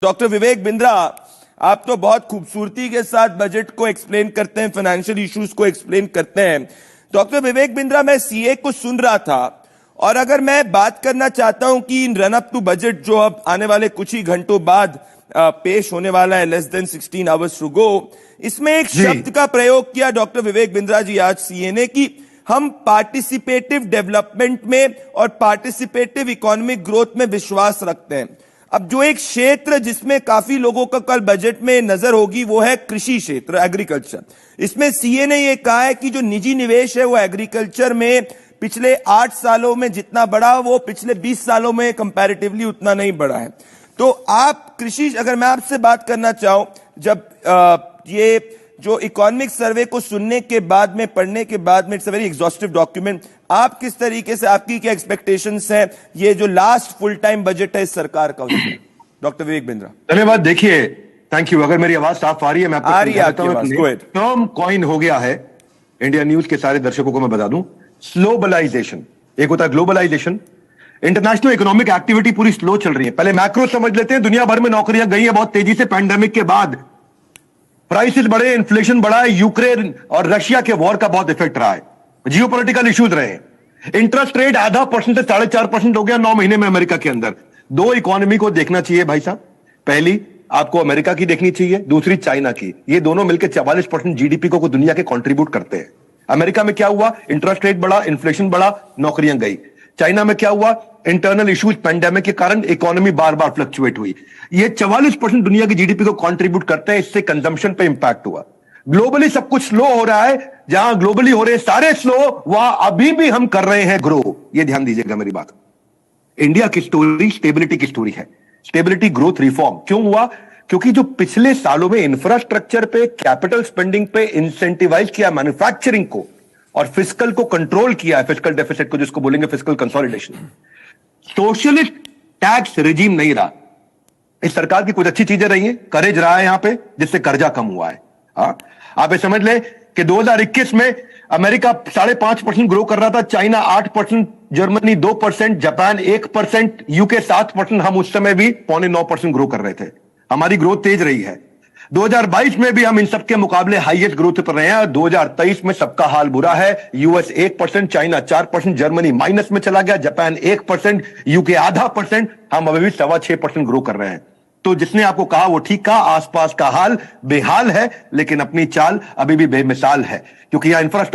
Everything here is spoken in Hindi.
डॉक्टर विवेक बिंद्रा, आप तो बहुत खूबसूरती के साथ बजट को एक्सप्लेन करते हैं, फाइनेंशियल इश्यूज को एक्सप्लेन करते हैं। डॉक्टर विवेक बिंद्रा, मैं सीए को सुन रहा था और अगर मैं बात करना चाहता हूं कि इन रन अप टू बजट जो अब आने वाले कुछ ही घंटों बाद पेश होने वाला है, less than 16 hours to go, इसमें एक शब्द का प्रयोग किया डॉक्टर विवेक बिंद्रा जी आज सीए ने कि हम पार्टिसिपेटिव डेवलपमेंट में और पार्टिसिपेटिव इकोनॉमिक ग्रोथ में विश्वास रखते हैं। अब जो एक क्षेत्र जिसमें काफी लोगों का कल बजट में नजर होगी वो है कृषि क्षेत्र, एग्रीकल्चर। इसमें सीए ने यह कहा है कि जो निजी निवेश है वो एग्रीकल्चर में पिछले 8 सालों में जितना बढ़ा वो पिछले 20 सालों में कंपैरेटिवली उतना नहीं बढ़ा है। तो आप कृषि, अगर मैं आपसे बात करना चाहूं, जब ये जो इकोनॉमिक सर्वे को सुनने के बाद में, पढ़ने के बाद में, it's a very exhaustive document, आप किस तरीके से, आपकी क्या एक्सपेक्टेशंस हैं ये जो लास्ट फुल टाइम बजट है इस सरकार का, डॉक्टर विवेक बिंद्रा? धन्यवाद। देखिए, थैंक यू। अगर मेरी आवाज साफ आ रही है, मैं आपको आ रही है आपकी आवाज। टर्म कॉइन हो गया है, इंडिया न्यूज के सारे दर्शकों को मैं बता दूं, स्लोबलाइजेशन। एक होता है ग्लोबलाइजेशन, इंटरनेशनल इकोनॉमिक एक्टिविटी पूरी स्लो चल रही है। पहले मैक्रो समझ लेते हैं, दुनिया भर में नौकरियां गई है बहुत तेजी से पैंडेमिक के बाद, प्राइसेस बढ़े, इन्फ्लेशन बढ़ा है, यूक्रेन और रशिया के वॉर का बहुत इफेक्ट रहा है, जियोपॉलिटिकल इश्यूज रहे, इंटरेस्ट रेट 0.5% से 4.5% हो गया 9 महीने में अमेरिका के अंदर। दो इकोनॉमी को देखना चाहिए भाई साहब, पहली आपको अमेरिका की देखनी चाहिए, दूसरी चाइना की। ये दोनों मिलकर 44% जीडीपी को दुनिया के कंट्रीब्यूट करते हैं। अमेरिका में क्या हुआ? इंटरेस्ट रेट बढ़ा, इन्फ्लेशन बढ़ा, नौकरियां गई। चाइना में क्या हुआ? इंटरनल इश्यूज, पैंडेमिक के कारण इकोनॉमी बार बार फ्लक्चुएट हुई। ये 44% दुनिया की जीडीपी को कंट्रीब्यूट करते हैं, इससे कंजम्पशन पे इंपैक्ट हुआ। ग्लोबली सब कुछ स्लो हो रहा है, जहां ग्लोबली हो रहे हैं सारे स्लो, वहां अभी भी हम कर रहे हैं ग्रो। ये ध्यान दीजिएगा मेरी बात। इंडिया की स्टोरी स्टेबिलिटी की स्टोरी है, स्टेबिलिटी, ग्रोथ, रिफॉर्म। क्यों हुआ? क्योंकि जो पिछले सालों में इंफ्रास्ट्रक्चर पे, कैपिटल स्पेंडिंग पे इंसेंटिवाइज किया मैन्युफैक्चरिंग को और फिस्कल को कंट्रोल किया है, फिस्कल डेफिसिट को जिसको बोलेंगे fiscal consolidation. Socialist tax regime नहीं रहा। इस सरकार की कुछ अच्छी चीजें रही हैं, करेज रहा है यहां पे, जिससे कर्जा कम हुआ है। हाँ, आप ये समझ लें कि 2021 में अमेरिका 5.5% ग्रो कर रहा था, चाइना 8%, जर्मनी 2%, जापान 1%, यूके 7%, हम उस समय भी 8.9% ग्रो कर रहे थे। हमारी ग्रोथ तेज रही है। 2022 में भी हम इन सबके मुकाबले हाईएस्ट ग्रोथ पर रहे हैं। 2023 में सबका हाल बुरा है। यूएस 1%, चाइना 4%, जर्मनी माइनस में चला गया, जापान 1%, यूके 0.5%, हम अभी भी 6.25% ग्रो कर रहे हैं। तो जिसने आपको कहा वो ठीक कहा, आसपास का हाल बेहाल है, लेकिन अपनी चाल अभी भी बेमिसाल है, क्योंकि यहां इंफ्रास्ट्रक्चर